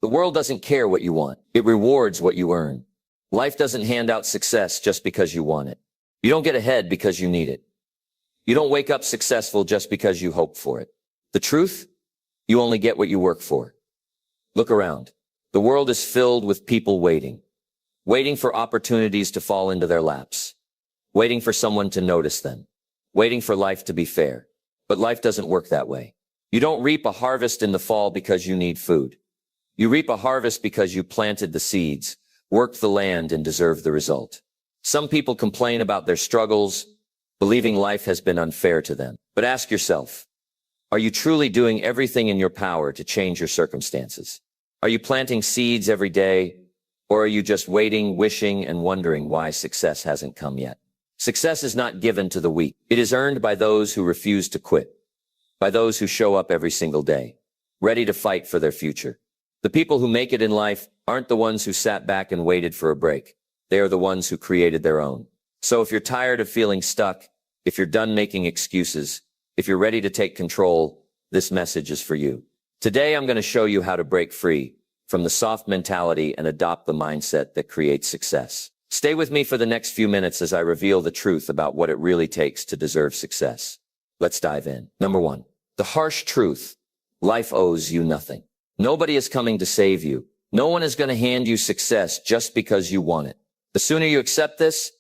The world doesn't care what you want. It rewards what you earn. Life doesn't hand out success just because you want it. You don't get ahead because you need it. You don't wake up successful just because you hope for it. The truth? You only get what you work for. Look around. The world is filled with people waiting for opportunities to fall into their laps, waiting for someone to notice them, waiting for life to be fair. But life doesn't work that way. You don't reap a harvest in the fall because you need food. You reap a harvest because you planted the seeds, worked the land, and deserved the result. Some people complain about their struggles, believing life has been unfair to them. But ask yourself, are you truly doing everything in your power to change your circumstances? Are you planting seeds every day, or are you just waiting, wishing, and wondering why success hasn't come yet? Success is not given to the weak. It is earned by those who refuse to quit, by those who show up every single day, ready to fight for their future. The people who make it in life aren't the ones who sat back and waited for a break. They are the ones who created their own. So if you're tired of feeling stuck, if you're done making excuses, if you're ready to take control, this message is for you. Today, I'm going to show you how to break free from the soft mentality and adopt the mindset that creates success. Stay with me for the next few minutes as I reveal the truth about what it really takes to deserve success. Let's dive in. Number 1, the harsh truth. Life owes you nothing. Nobody is coming to save you. No one is going to hand you success just because you want it. The sooner you accept this,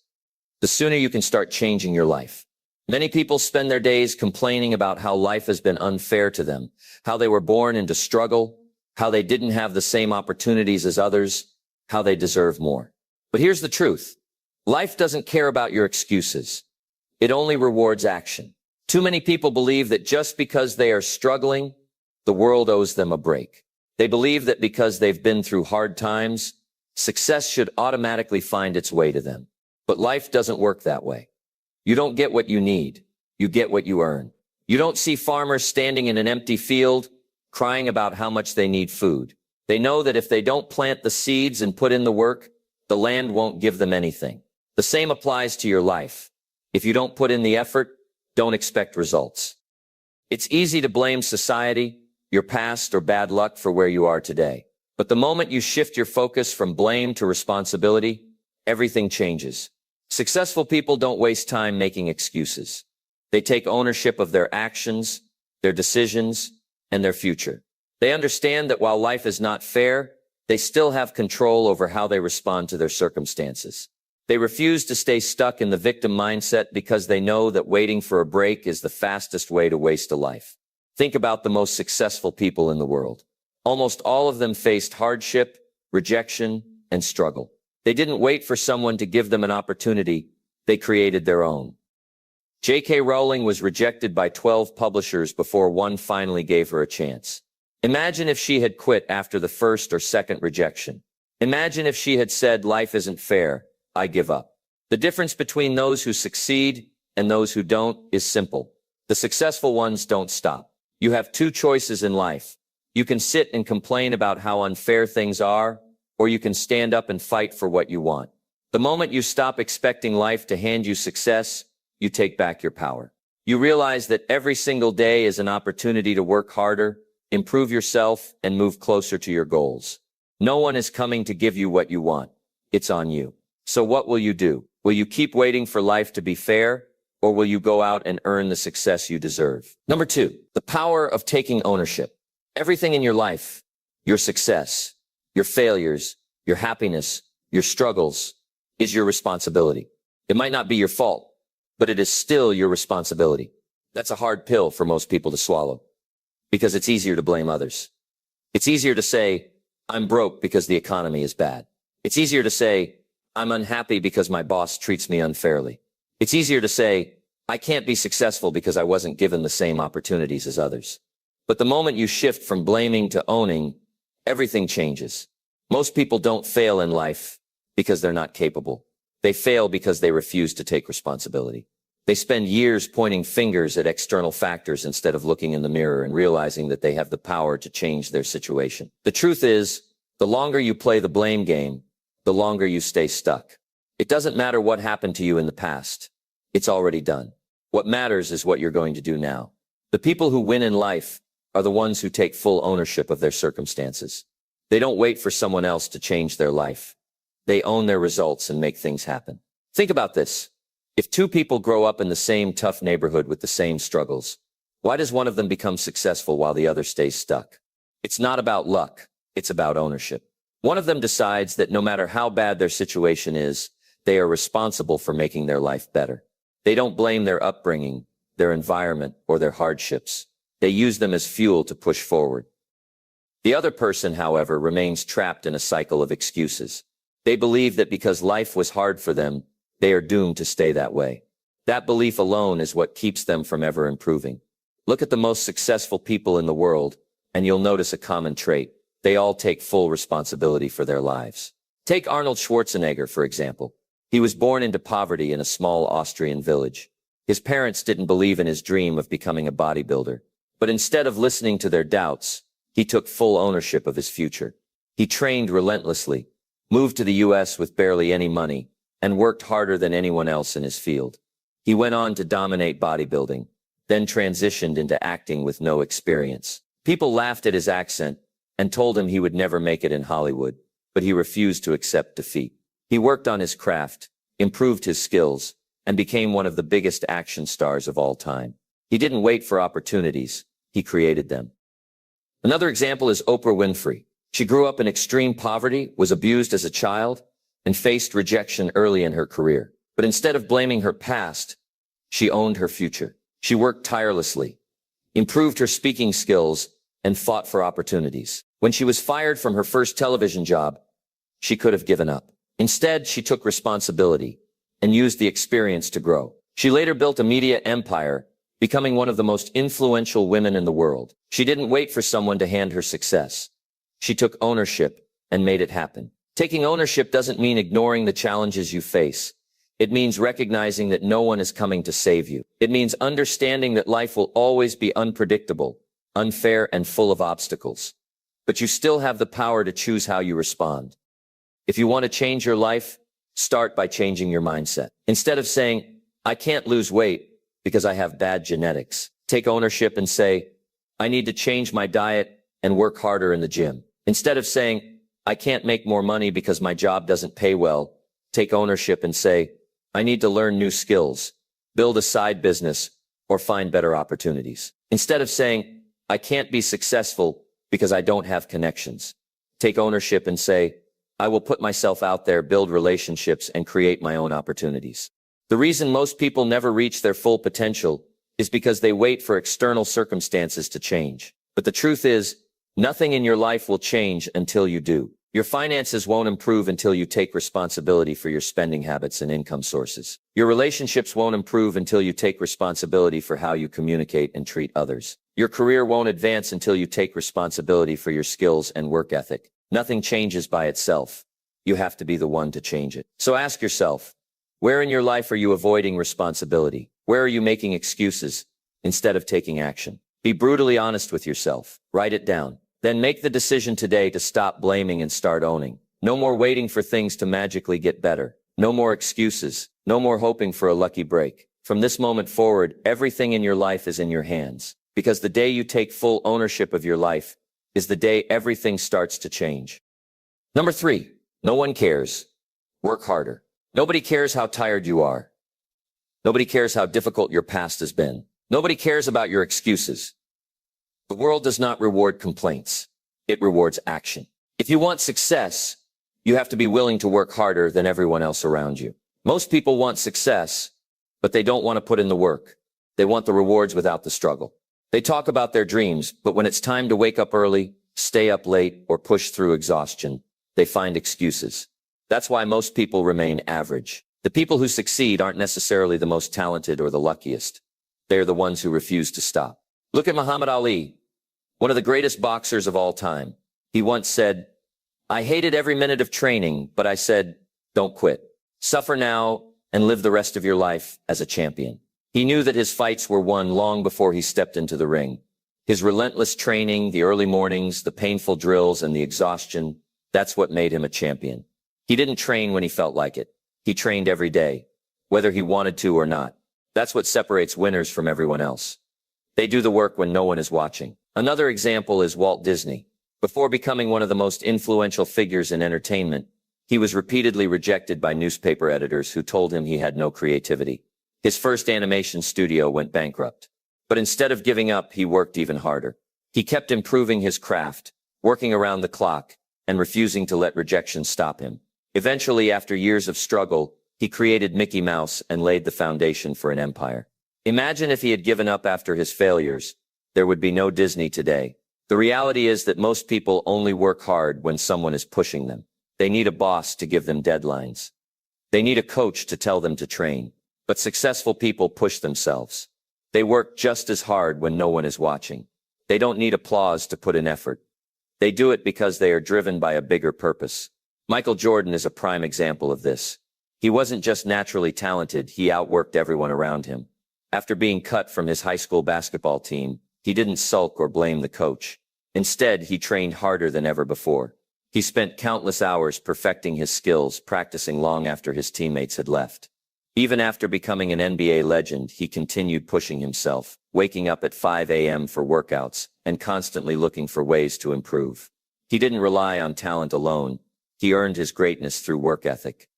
the sooner you can start changing your life. Many people spend their days complaining about how life has been unfair to them, how they were born into struggle, how they didn't have the same opportunities as others, how they deserve more. But here's the truth. Life doesn't care about your excuses. It only rewards action. Too many people believe that just because they are struggling, the world owes them a break. They believe that because they've been through hard times, success should automatically find its way to them. But life doesn't work that way. You don't get what you need. You get what you earn. You don't see farmers standing in an empty field crying about how much they need food. They know that if they don't plant the seeds and put in the work, the land won't give them anything. The same applies to your life. If you don't put in the effort, don't expect results. It's easy to blame society, your past, or bad luck for where you are today. But the moment you shift your focus from blame to responsibility, everything changes. Successful people don't waste time making excuses. They take ownership of their actions, their decisions, and their future. They understand that while life is not fair, they still have control over how they respond to their circumstances. They refuse to stay stuck in the victim mindset because they know that waiting for a break is the fastest way to waste a life. Think about the most successful people in the world. Almost all of them faced hardship, rejection, and struggle. They didn't wait for someone to give them an opportunity. They created their own. J.K. Rowling was rejected by 12 publishers before one finally gave her a chance. Imagine if she had quit after the first or second rejection. Imagine if she had said, "Life isn't fair. I give up." The difference between those who succeed and those who don't is simple. The successful ones don't stop. You have two choices in life. You can sit and complain about how unfair things are, or you can stand up and fight for what you want. The moment you stop expecting life to hand you success, you take back your power. You realize that every single day is an opportunity to work harder, improve yourself, and move closer to your goals. No one is coming to give you what you want. It's on you. So what will you do? Will you keep waiting for life to be fair, or will you go out and earn the success you deserve? Number 2, the power of taking ownership. Everything in your life, your success, your failures, your happiness, your struggles, is your responsibility. It might not be your fault, but it is still your responsibility. That's a hard pill for most people to swallow, because it's easier to blame others. It's easier to say, "I'm broke because the economy is bad." It's easier to say, "I'm unhappy because my boss treats me unfairly." It's easier to say, "I can't be successful because I wasn't given the same opportunities as others." But the moment you shift from blaming to owning, everything changes. Most people don't fail in life because they're not capable. They fail because they refuse to take responsibility. They spend years pointing fingers at external factors instead of looking in the mirror and realizing that they have the power to change their situation. The truth is, the longer you play the blame game, the longer you stay stuck. It doesn't matter what happened to you in the past. It's already done. What matters is what you're going to do now. The people who win in life are the ones who take full ownership of their circumstances. They don't wait for someone else to change their life. They own their results and make things happen. Think about this. If two people grow up in the same tough neighborhood with the same struggles, why does one of them become successful while the other stays stuck? It's not about luck. It's about ownership. One of them decides that no matter how bad their situation is, they are responsible for making their life better. They don't blame their upbringing, their environment, or their hardships. They use them as fuel to push forward. The other person, however, remains trapped in a cycle of excuses. They believe that because life was hard for them, they are doomed to stay that way. That belief alone is what keeps them from ever improving. Look at the most successful people in the world, and you'll notice a common trait. They all take full responsibility for their lives. Take Arnold Schwarzenegger, for example. He was born into poverty in a small Austrian village. His parents didn't believe in his dream of becoming a bodybuilder. But instead of listening to their doubts, he took full ownership of his future. He trained relentlessly, moved to the US with barely any money, and worked harder than anyone else in his field. He went on to dominate bodybuilding, then transitioned into acting with no experience. People laughed at his accent and told him he would never make it in Hollywood, but he refused to accept defeat. He worked on his craft, improved his skills, and became one of the biggest action stars of all time. He didn't wait for opportunities. He created them. Another example is Oprah Winfrey. She grew up in extreme poverty, was abused as a child, and faced rejection early in her career. But instead of blaming her past, she owned her future. She worked tirelessly, improved her speaking skills, and fought for opportunities. When she was fired from her first television job, she could have given up. Instead, she took responsibility and used the experience to grow. She later built a media empire, becoming one of the most influential women in the world. She didn't wait for someone to hand her success. She took ownership and made it happen. Taking ownership doesn't mean ignoring the challenges you face. It means recognizing that no one is coming to save you. It means understanding that life will always be unpredictable, unfair, and full of obstacles. But you still have the power to choose how you respond. If you want to change your life, start by changing your mindset. Instead of saying, I can't lose weight because I have bad genetics, take ownership and say, I need to change my diet and work harder in the gym. Instead of saying, I can't make more money because my job doesn't pay well, take ownership and say, I need to learn new skills, build a side business, or find better opportunities. Instead of saying, I can't be successful because I don't have connections, take ownership and say, I will put myself out there, build relationships, and create my own opportunities. The reason most people never reach their full potential is because they wait for external circumstances to change. But the truth is, nothing in your life will change until you do. Your finances won't improve until you take responsibility for your spending habits and income sources. Your relationships won't improve until you take responsibility for how you communicate and treat others. Your career won't advance until you take responsibility for your skills and work ethic. Nothing changes by itself. You have to be the one to change it. So ask yourself, where in your life are you avoiding responsibility? Where are you making excuses instead of taking action? Be brutally honest with yourself. Write it down. Then make the decision today to stop blaming and start owning. No more waiting for things to magically get better. No more excuses. No more hoping for a lucky break. From this moment forward, everything in your life is in your hands. Because the day you take full ownership of your life is the day everything starts to change. Number 3, no one cares. Work harder. Nobody cares how tired you are. Nobody cares how difficult your past has been. Nobody cares about your excuses. The world does not reward complaints. It rewards action. If you want success, you have to be willing to work harder than everyone else around you. Most people want success, but they don't want to put in the work. They want the rewards without the struggle. They talk about their dreams, but when it's time to wake up early, stay up late, or push through exhaustion, they find excuses. That's why most people remain average. The people who succeed aren't necessarily the most talented or the luckiest. They are the ones who refuse to stop. Look at Muhammad Ali, one of the greatest boxers of all time. He once said, I hated every minute of training, but I said, don't quit. Suffer now and live the rest of your life as a champion. He knew that his fights were won long before he stepped into the ring. His relentless training, the early mornings, the painful drills, and the exhaustion, that's what made him a champion. He didn't train when he felt like it. He trained every day, whether he wanted to or not. That's what separates winners from everyone else. They do the work when no one is watching. Another example is Walt Disney. Before becoming one of the most influential figures in entertainment, he was repeatedly rejected by newspaper editors who told him he had no creativity. His first animation studio went bankrupt. But instead of giving up, he worked even harder. He kept improving his craft, working around the clock, and refusing to let rejection stop him. Eventually, after years of struggle, he created Mickey Mouse and laid the foundation for an empire. Imagine if he had given up after his failures. There would be no Disney today. The reality is that most people only work hard when someone is pushing them. They need a boss to give them deadlines. They need a coach to tell them to train. But successful people push themselves. They work just as hard when no one is watching. They don't need applause to put in effort. They do it because they are driven by a bigger purpose. Michael Jordan is a prime example of this. He wasn't just naturally talented, he outworked everyone around him. After being cut from his high school basketball team, he didn't sulk or blame the coach. Instead, he trained harder than ever before. He spent countless hours perfecting his skills, practicing long after his teammates had left. Even after becoming an NBA legend, he continued pushing himself, waking up at 5 a.m. for workouts, and constantly looking for ways to improve. He didn't rely on talent alone. He earned his greatness through work ethic.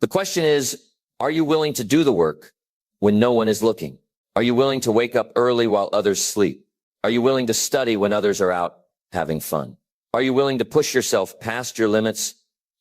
The question is, are you willing to do the work when no one is looking? Are you willing to wake up early while others sleep? Are you willing to study when others are out having fun? Are you willing to push yourself past your limits,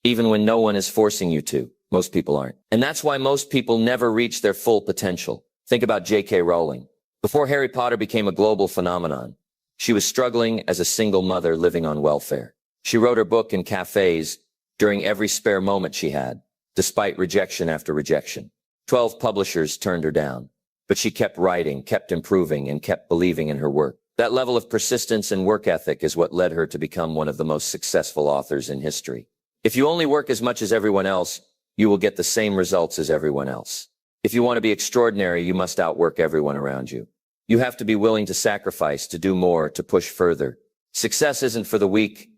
even when no one is forcing you to? Most people aren't. And that's why most people never reach their full potential. Think about J.K. Rowling. Before Harry Potter became a global phenomenon, she was struggling as a single mother living on welfare. She wrote her book in cafes during every spare moment she had, despite rejection after rejection. 12 publishers turned her down, but she kept writing, kept improving, and kept believing in her work. That level of persistence and work ethic is what led her to become one of the most successful authors in history. If you only work as much as everyone else, you will get the same results as everyone else. If you want to be extraordinary, you must outwork everyone around you. You have to be willing to sacrifice, to do more, to push further. Success isn't for the weak.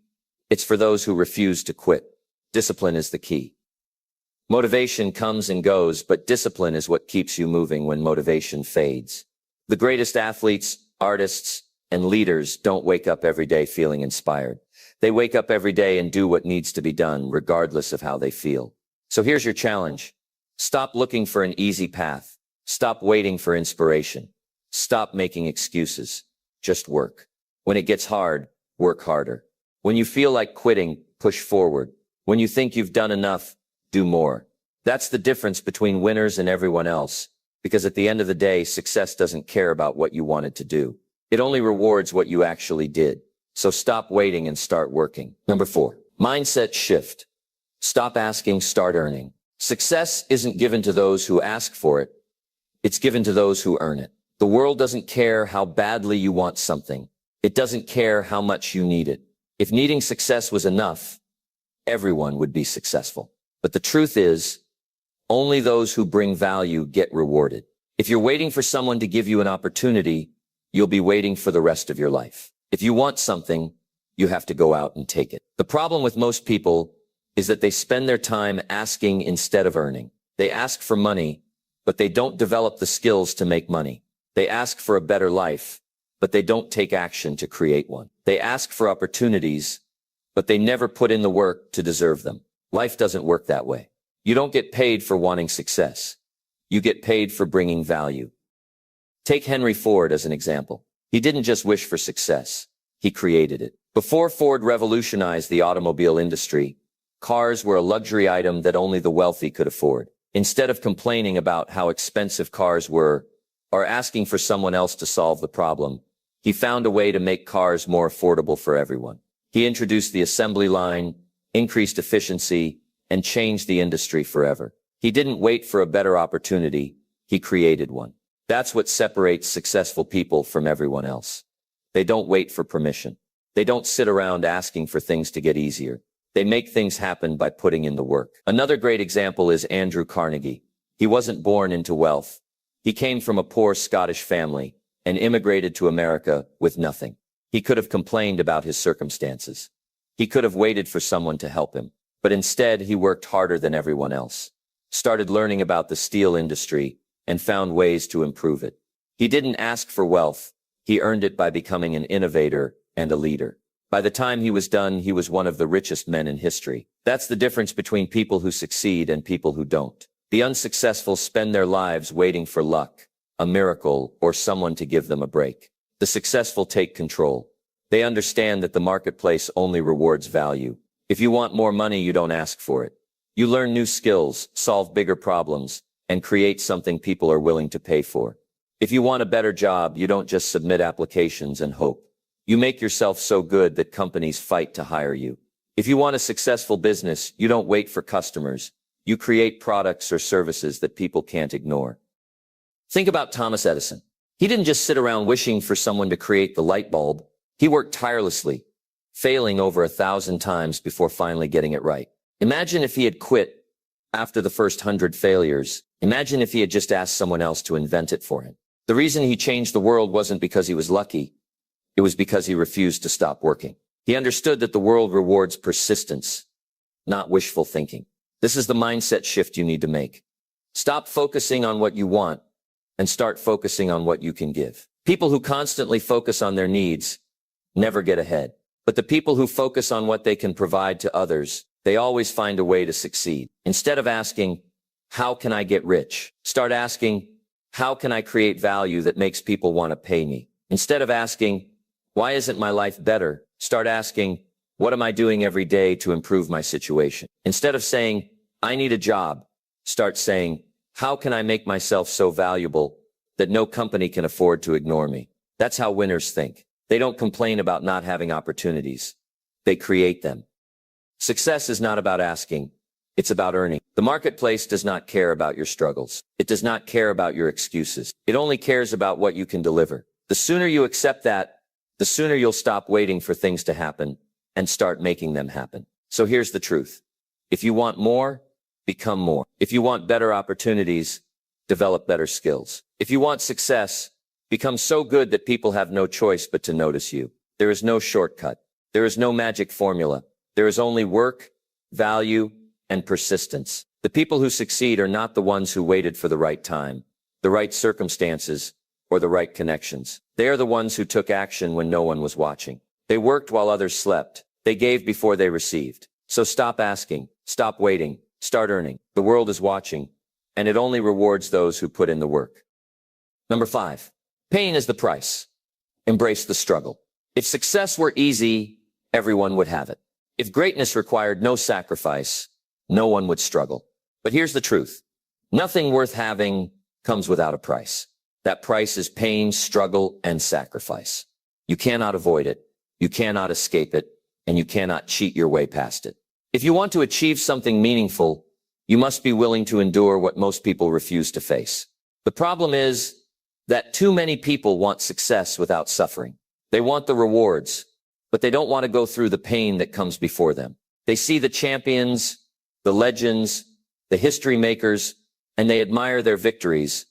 It's for those who refuse to quit. Discipline is the key. Motivation comes and goes, but discipline is what keeps you moving when motivation fades. The greatest athletes, artists, and leaders don't wake up every day feeling inspired. They wake up every day and do what needs to be done, regardless of how they feel. So here's your challenge. Stop looking for an easy path. Stop waiting for inspiration. Stop making excuses. Just work. When it gets hard, work harder. When you feel like quitting, push forward. When you think you've done enough, do more. That's the difference between winners and everyone else, because at the end of the day, success doesn't care about what you wanted to do. It only rewards what you actually did. So stop waiting and start working. Number 4, mindset shift. Stop asking, start earning. Success isn't given to those who ask for it. It's given to those who earn it. The world doesn't care how badly you want something. It doesn't care how much you need it. If needing success was enough, everyone would be successful. But the truth is, only those who bring value get rewarded. If you're waiting for someone to give you an opportunity, you'll be waiting for the rest of your life. If you want something, you have to go out and take it. The problem with most people is that they spend their time asking instead of earning. They ask for money, but they don't develop the skills to make money. They ask for a better life, but they don't take action to create one. They ask for opportunities, but they never put in the work to deserve them. Life doesn't work that way. You don't get paid for wanting success. You get paid for bringing value. Take Henry Ford as an example. He didn't just wish for success. He created it. Before Ford revolutionized the automobile industry, cars were a luxury item that only the wealthy could afford. Instead of complaining about how expensive cars were or asking for someone else to solve the problem, he found a way to make cars more affordable for everyone. He introduced the assembly line, increased efficiency, and changed the industry forever. He didn't wait for a better opportunity. He created one. That's what separates successful people from everyone else. They don't wait for permission. They don't sit around asking for things to get easier. They make things happen by putting in the work. Another great example is Andrew Carnegie. He wasn't born into wealth. He came from a poor Scottish family and immigrated to America with nothing. He could have complained about his circumstances. He could have waited for someone to help him. But instead, he worked harder than everyone else, started learning about the steel industry, and found ways to improve it. He didn't ask for wealth. He earned it by becoming an innovator and a leader. By the time he was done, he was one of the richest men in history. That's the difference between people who succeed and people who don't. The unsuccessful spend their lives waiting for luck, a miracle, or someone to give them a break. The successful take control. They understand that the marketplace only rewards value. If you want more money, you don't ask for it. You learn new skills, solve bigger problems, and create something people are willing to pay for. If you want a better job, you don't just submit applications and hope. You make yourself so good that companies fight to hire you. If you want a successful business, you don't wait for customers. You create products or services that people can't ignore. Think about Thomas Edison. He didn't just sit around wishing for someone to create the light bulb. He worked tirelessly, failing over 1,000 times before finally getting it right. Imagine if he had quit after the first 100 failures. Imagine if he had just asked someone else to invent it for him. The reason he changed the world wasn't because he was lucky. It was because he refused to stop working. He understood that the world rewards persistence, not wishful thinking. This is the mindset shift you need to make. Stop focusing on what you want and start focusing on what you can give. People who constantly focus on their needs never get ahead. But the people who focus on what they can provide to others, they always find a way to succeed. Instead of asking, how can I get rich? Start asking, how can I create value that makes people want to pay me? Instead of asking, why isn't my life better? Start asking, what am I doing every day to improve my situation? Instead of saying, I need a job, start saying, how can I make myself so valuable that no company can afford to ignore me? That's how winners think. They don't complain about not having opportunities. They create them. Success is not about asking. It's about earning. The marketplace does not care about your struggles. It does not care about your excuses. It only cares about what you can deliver. The sooner you accept that, the sooner you'll stop waiting for things to happen and start making them happen. So here's the truth. If you want more, become more. If you want better opportunities, develop better skills. If you want success, become so good that people have no choice but to notice you. There is no shortcut. There is no magic formula. There is only work, value, and persistence. The people who succeed are not the ones who waited for the right time, the right circumstances, or the right connections. They are the ones who took action when no one was watching. They worked while others slept. They gave before they received. So stop asking, stop waiting, start earning. The world is watching, and it only rewards those who put in the work. Number 5. Pain is the price. Embrace the struggle. If success were easy, everyone would have it. If greatness required no sacrifice, no one would struggle. But here's the truth. Nothing worth having comes without a price. That price is pain, struggle, and sacrifice. You cannot avoid it. You cannot escape it. And you cannot cheat your way past it. If you want to achieve something meaningful, you must be willing to endure what most people refuse to face. The problem is that too many people want success without suffering. They want the rewards, but they don't want to go through the pain that comes before them. They see the champions, the legends, the history makers, and they admire their victories,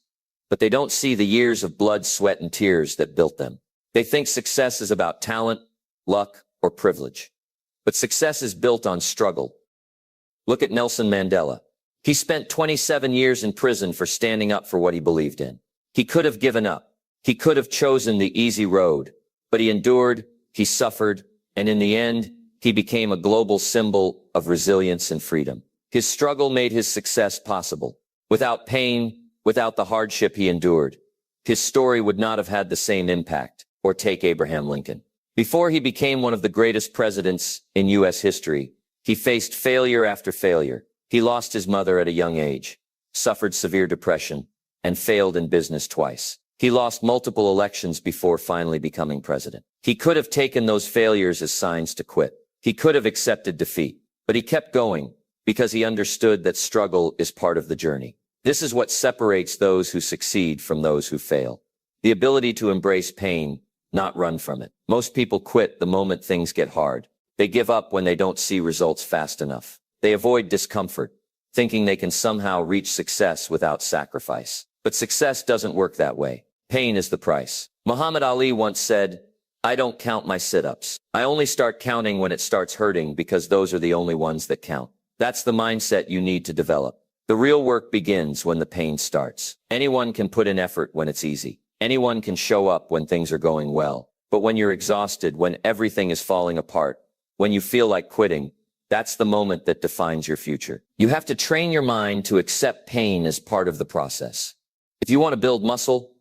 but they don't see the years of blood, sweat, and tears that built them. They think success is about talent, luck, or privilege. But success is built on struggle. Look at Nelson Mandela. He spent 27 years in prison for standing up for what he believed in. He could have given up. He could have chosen the easy road, but he endured, he suffered, and in the end, he became a global symbol of resilience and freedom. His struggle made his success possible. Without pain, without the hardship he endured, his story would not have had the same impact. Or take Abraham Lincoln. Before he became one of the greatest presidents in U.S. history, he faced failure after failure. He lost his mother at a young age, suffered severe depression, and failed in business twice. He lost multiple elections before finally becoming president. He could have taken those failures as signs to quit. He could have accepted defeat, but he kept going because he understood that struggle is part of the journey. This is what separates those who succeed from those who fail. The ability to embrace pain, not run from it. Most people quit the moment things get hard. They give up when they don't see results fast enough. They avoid discomfort, thinking they can somehow reach success without sacrifice. But success doesn't work that way. Pain is the price. Muhammad Ali once said, I don't count my sit-ups. I only start counting when it starts hurting because those are the only ones that count. That's the mindset you need to develop. The real work begins when the pain starts. Anyone can put in effort when it's easy. Anyone can show up when things are going well. But when you're exhausted, when everything is falling apart, when you feel like quitting, that's the moment that defines your future. You have to train your mind to accept pain as part of the process. If you want to build muscle,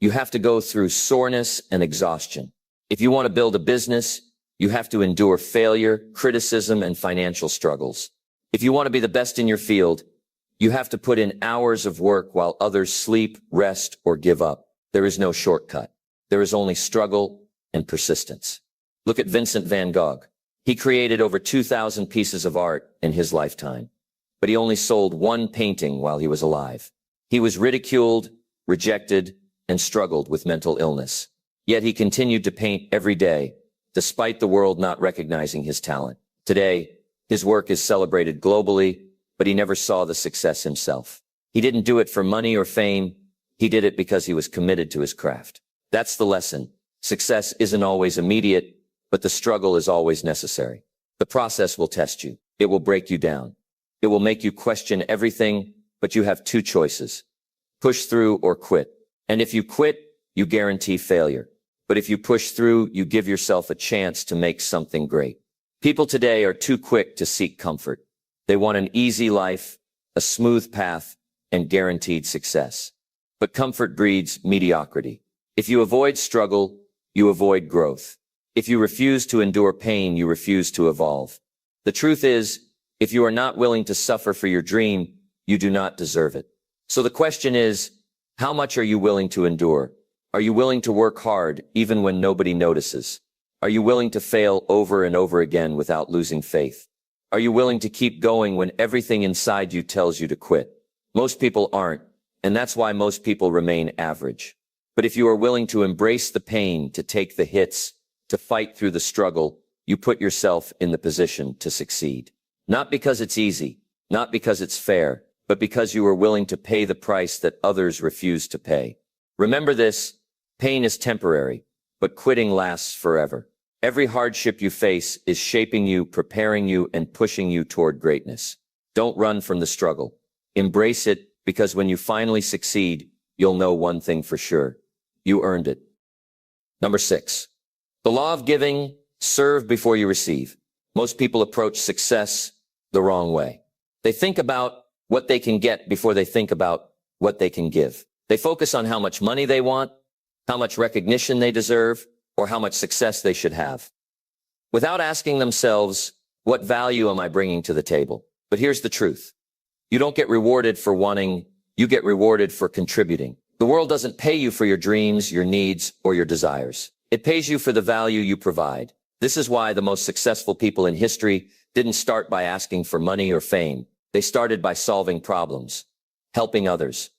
you have to go through soreness and exhaustion. If you want to build a business, you have to endure failure, criticism, and financial struggles. If you want to be the best in your field, you have to put in hours of work while others sleep, rest, or give up. There is no shortcut. There is only struggle and persistence. Look at Vincent van Gogh. He created over 2,000 pieces of art in his lifetime, but he only sold one painting while he was alive. He was ridiculed, rejected, and struggled with mental illness. Yet he continued to paint every day, despite the world not recognizing his talent. Today, his work is celebrated globally, but he never saw the success himself. He didn't do it for money or fame. He did it because he was committed to his craft. That's the lesson. Success isn't always immediate, but the struggle is always necessary. The process will test you. It will break you down. It will make you question everything, but you have two choices: push through or quit. And if you quit, you guarantee failure. But if you push through, you give yourself a chance to make something great. People today are too quick to seek comfort. They want an easy life, a smooth path, and guaranteed success. But comfort breeds mediocrity. If you avoid struggle, you avoid growth. If you refuse to endure pain, you refuse to evolve. The truth is, if you are not willing to suffer for your dream, you do not deserve it. So the question is, how much are you willing to endure? Are you willing to work hard even when nobody notices? Are you willing to fail over and over again without losing faith? Are you willing to keep going when everything inside you tells you to quit? Most people aren't, and that's why most people remain average. But if you are willing to embrace the pain, to take the hits, to fight through the struggle, you put yourself in the position to succeed. Not because it's easy, not because it's fair, but because you are willing to pay the price that others refuse to pay. Remember this: pain is temporary, but quitting lasts forever. Every hardship you face is shaping you, preparing you, and pushing you toward greatness. Don't run from the struggle. Embrace it, because when you finally succeed, you'll know one thing for sure: you earned it. Number 6. The law of giving: serve before you receive. Most people approach success the wrong way. They think about what they can get before they think about what they can give. They focus on how much money they want, how much recognition they deserve, or how much success they should have, without asking themselves, what value am I bringing to the table? But here's the truth. You don't get rewarded for wanting, you get rewarded for contributing. The world doesn't pay you for your dreams, your needs, or your desires. It pays you for the value you provide. This is why the most successful people in history didn't start by asking for money or fame. They started by solving problems, helping others,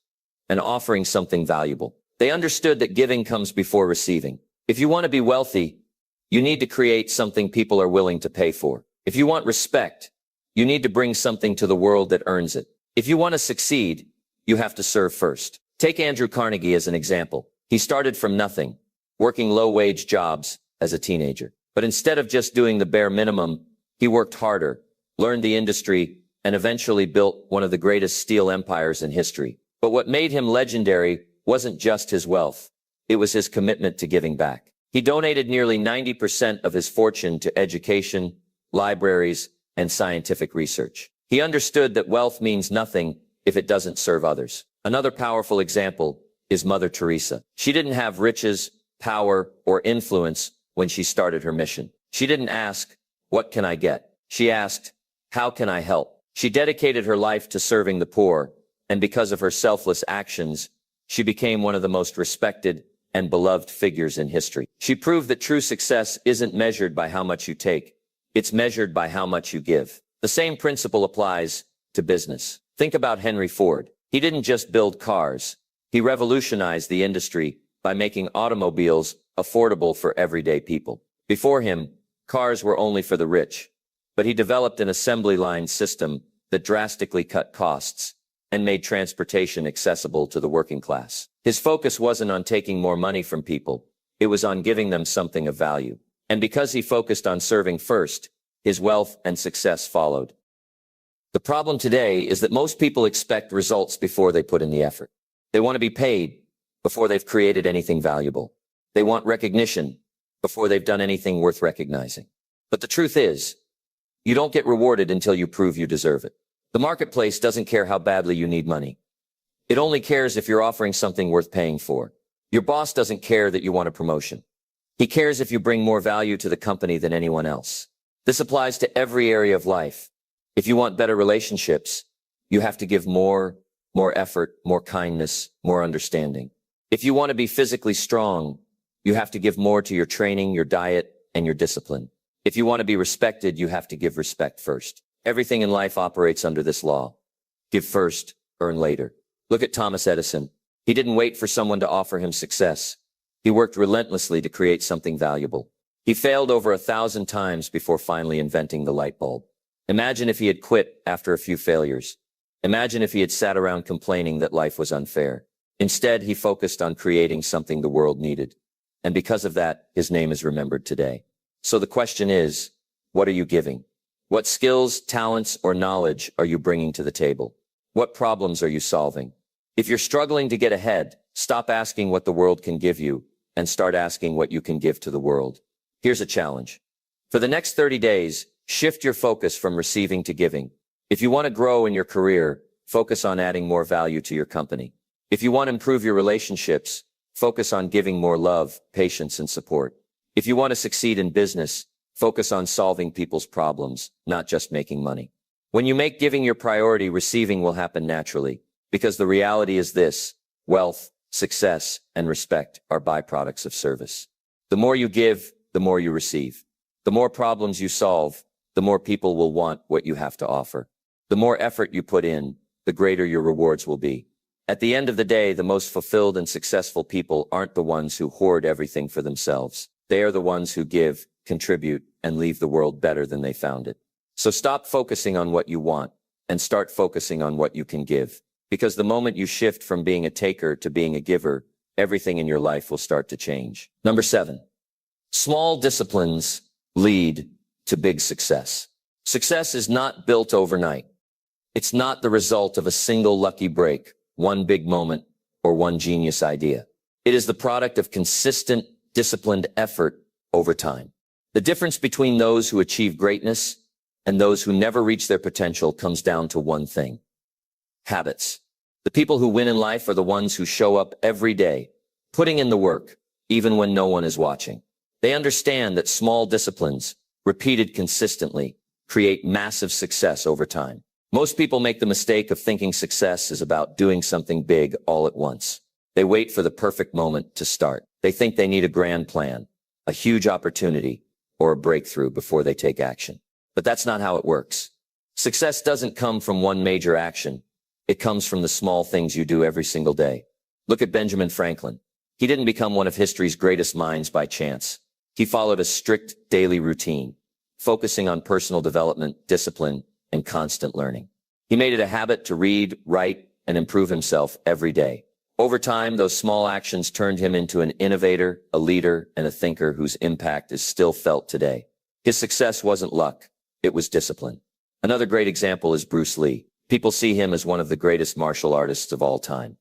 and offering something valuable. They understood that giving comes before receiving. If you want to be wealthy, you need to create something people are willing to pay for. If you want respect, you need to bring something to the world that earns it. If you want to succeed, you have to serve first. Take Andrew Carnegie as an example. He started from nothing, working low-wage jobs as a teenager. But instead of just doing the bare minimum, he worked harder, learned the industry, and eventually built one of the greatest steel empires in history. But what made him legendary wasn't just his wealth. It was his commitment to giving back. He donated nearly 90% of his fortune to education, libraries, and scientific research. He understood that wealth means nothing if it doesn't serve others. Another powerful example is Mother Teresa. She didn't have riches, power, or influence when she started her mission. She didn't ask, what can I get? She asked, how can I help? She dedicated her life to serving the poor, and because of her selfless actions, she became one of the most respected and beloved figures in history. She proved that true success isn't measured by how much you take. It's measured by how much you give. The same principle applies to business. Think about Henry Ford. He didn't just build cars. He revolutionized the industry by making automobiles affordable for everyday people. Before him, cars were only for the rich, but he developed an assembly line system that drastically cut costs and made transportation accessible to the working class. His focus wasn't on taking more money from people. It was on giving them something of value. And because he focused on serving first, his wealth and success followed. The problem today is that most people expect results before they put in the effort. They want to be paid before they've created anything valuable. They want recognition before they've done anything worth recognizing. But the truth is, you don't get rewarded until you prove you deserve it. The marketplace doesn't care how badly you need money. It only cares if you're offering something worth paying for. Your boss doesn't care that you want a promotion. He cares if you bring more value to the company than anyone else. This applies to every area of life. If you want better relationships, you have to give more effort, more kindness, more understanding. If you want to be physically strong, you have to give more to your training, your diet, and your discipline. If you want to be respected, you have to give respect first. Everything in life operates under this law. Give first, earn later. Look at Thomas Edison. He didn't wait for someone to offer him success. He worked relentlessly to create something valuable. He failed over 1,000 times before finally inventing the light bulb. Imagine if he had quit after a few failures. Imagine if he had sat around complaining that life was unfair. Instead, he focused on creating something the world needed. And because of that, his name is remembered today. So the question is, what are you giving? What skills, talents, or knowledge are you bringing to the table? What problems are you solving? If you're struggling to get ahead, stop asking what the world can give you and start asking what you can give to the world. Here's a challenge. For the next 30 days, shift your focus from receiving to giving. If you want to grow in your career, focus on adding more value to your company. If you want to improve your relationships, focus on giving more love, patience, and support. If you want to succeed in business, focus on solving people's problems, not just making money. When you make giving your priority, receiving will happen naturally, because the reality is this: wealth, success, and respect are byproducts of service. The more you give, the more you receive. The more problems you solve, the more people will want what you have to offer. The more effort you put in, the greater your rewards will be. At the end of the day, the most fulfilled and successful people aren't the ones who hoard everything for themselves. They are the ones who give, contribute, and leave the world better than they found it. So stop focusing on what you want and start focusing on what you can give. Because the moment you shift from being a taker to being a giver, everything in your life will start to change. Number 7, small disciplines lead to big success. Success is not built overnight. It's not the result of a single lucky break, one big moment, or one genius idea. It is the product of consistent, disciplined effort over time. The difference between those who achieve greatness and those who never reach their potential comes down to one thing: habits. The people who win in life are the ones who show up every day, putting in the work, even when no one is watching. They understand that small disciplines, repeated consistently, create massive success over time. Most people make the mistake of thinking success is about doing something big all at once. They wait for the perfect moment to start. They think they need a grand plan, a huge opportunity, or a breakthrough before they take action. But that's not how it works. Success doesn't come from one major action. It comes from the small things you do every single day. Look at Benjamin Franklin. He didn't become one of history's greatest minds by chance. He followed a strict daily routine, focusing on personal development, discipline, and constant learning. He made it a habit to read, write, and improve himself every day. Over time, those small actions turned him into an innovator, a leader, and a thinker whose impact is still felt today. His success wasn't luck. It was discipline. Another great example is Bruce Lee. People see him as one of the greatest martial artists of all time.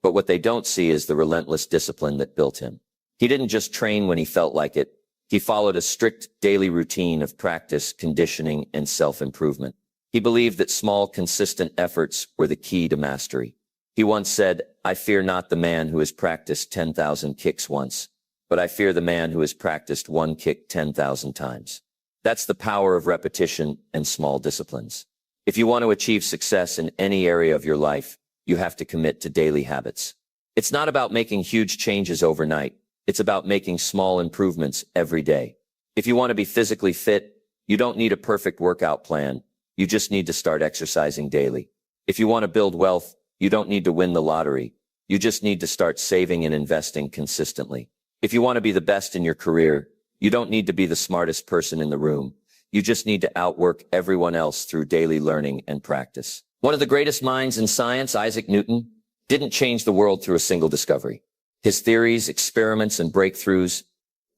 But what they don't see is the relentless discipline that built him. He didn't just train when he felt like it. He followed a strict daily routine of practice, conditioning, and self-improvement. He believed that small, consistent efforts were the key to mastery. He once said, "I fear not the man who has practiced 10,000 kicks once, but I fear the man who has practiced one kick 10,000 times." That's the power of repetition and small disciplines. If you want to achieve success in any area of your life, you have to commit to daily habits. It's not about making huge changes overnight. It's about making small improvements every day. If you want to be physically fit, you don't need a perfect workout plan. You just need to start exercising daily. If you want to build wealth, you don't need to win the lottery. You just need to start saving and investing consistently. If you want to be the best in your career, you don't need to be the smartest person in the room. You just need to outwork everyone else through daily learning and practice. One of the greatest minds in science, Isaac Newton, didn't change the world through a single discovery. His theories, experiments, and breakthroughs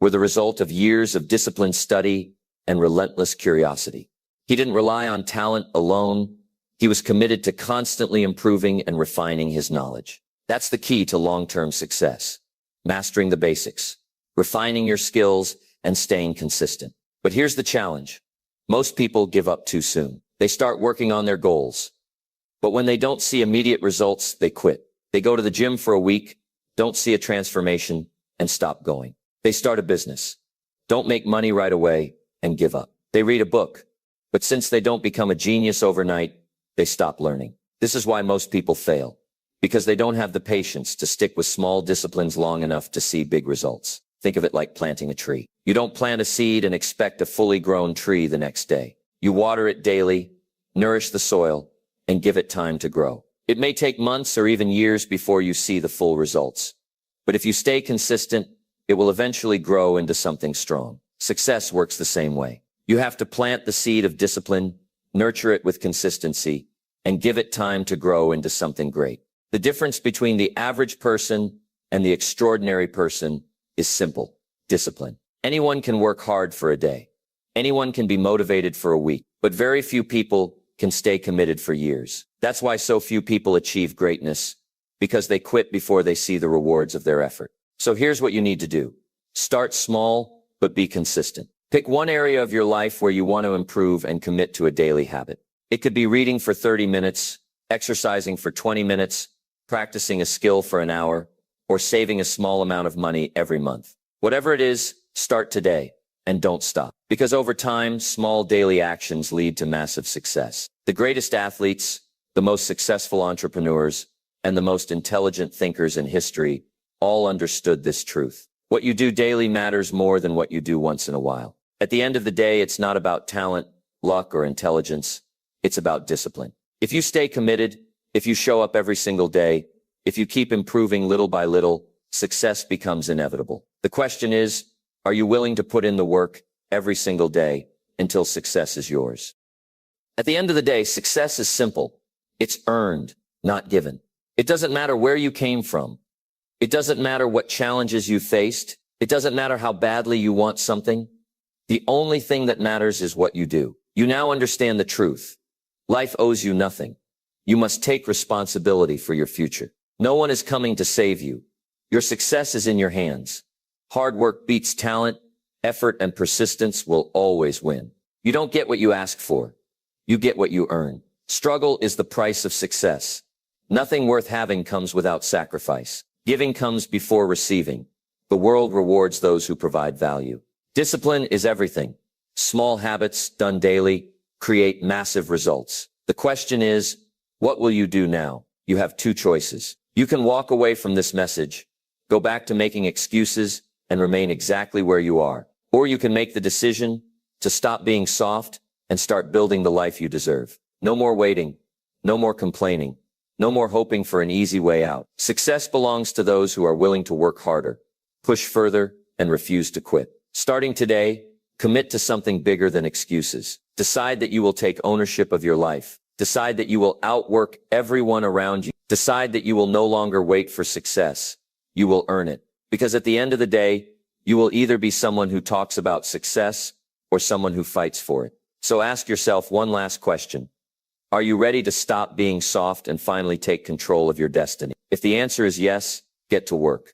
were the result of years of disciplined study and relentless curiosity. He didn't rely on talent alone. He was committed to constantly improving and refining his knowledge. That's the key to long-term success. Mastering the basics. refining your skills, and staying consistent. But here's the challenge. Most people give up too soon. They start working on their goals. But when they don't see immediate results, they quit. They go to the gym for a week, don't see a transformation, and stop going. They start a business, don't make money right away, and give up. They read a book, but since they don't become a genius overnight, they stop learning. This is why most people fail, because they don't have the patience to stick with small disciplines long enough to see big results. Think of it like planting a tree. You don't plant a seed and expect a fully grown tree the next day. You water it daily, nourish the soil, and give it time to grow. It may take months or even years before you see the full results. But if you stay consistent, it will eventually grow into something strong. Success works the same way. You have to plant the seed of discipline, nurture it with consistency, and give it time to grow into something great. The difference between the average person and the extraordinary person is simple: discipline. Anyone can work hard for a day. Anyone can be motivated for a week, but very few people can stay committed for years. That's why so few people achieve greatness, because they quit before they see the rewards of their effort. So here's what you need to do. Start small, but be consistent. Pick one area of your life where you want to improve and commit to a daily habit. It could be reading for 30 minutes, exercising for 20 minutes, practicing a skill for an hour, or saving a small amount of money every month. Whatever it is, start today and don't stop. Because over time, small daily actions lead to massive success. The greatest athletes, the most successful entrepreneurs, and the most intelligent thinkers in history all understood this truth. What you do daily matters more than what you do once in a while. At the end of the day, it's not about talent, luck, or intelligence. It's about discipline. If you stay committed, if you show up every single day, if you keep improving little by little, success becomes inevitable. The question is, are you willing to put in the work every single day until success is yours? At the end of the day, success is simple. It's earned, not given. It doesn't matter where you came from. It doesn't matter what challenges you faced. It doesn't matter how badly you want something. The only thing that matters is what you do. You now understand the truth. Life owes you nothing. You must take responsibility for your future. No one is coming to save you. Your success is in your hands. Hard work beats talent. Effort and persistence will always win. You don't get what you ask for. You get what you earn. Struggle is the price of success. Nothing worth having comes without sacrifice. Giving comes before receiving. The world rewards those who provide value. Discipline is everything. Small habits done daily create massive results. The question is, what will you do now? You have two choices. You can walk away from this message, go back to making excuses, and remain exactly where you are. Or you can make the decision to stop being soft and start building the life you deserve. No more waiting. No more complaining. No more hoping for an easy way out. Success belongs to those who are willing to work harder, push further, and refuse to quit. Starting today, commit to something bigger than excuses. Decide that you will take ownership of your life. Decide that you will outwork everyone around you. Decide that you will no longer wait for success. You will earn it. Because at the end of the day, you will either be someone who talks about success or someone who fights for it. So ask yourself one last question. Are you ready to stop being soft and finally take control of your destiny? If the answer is yes, get to work.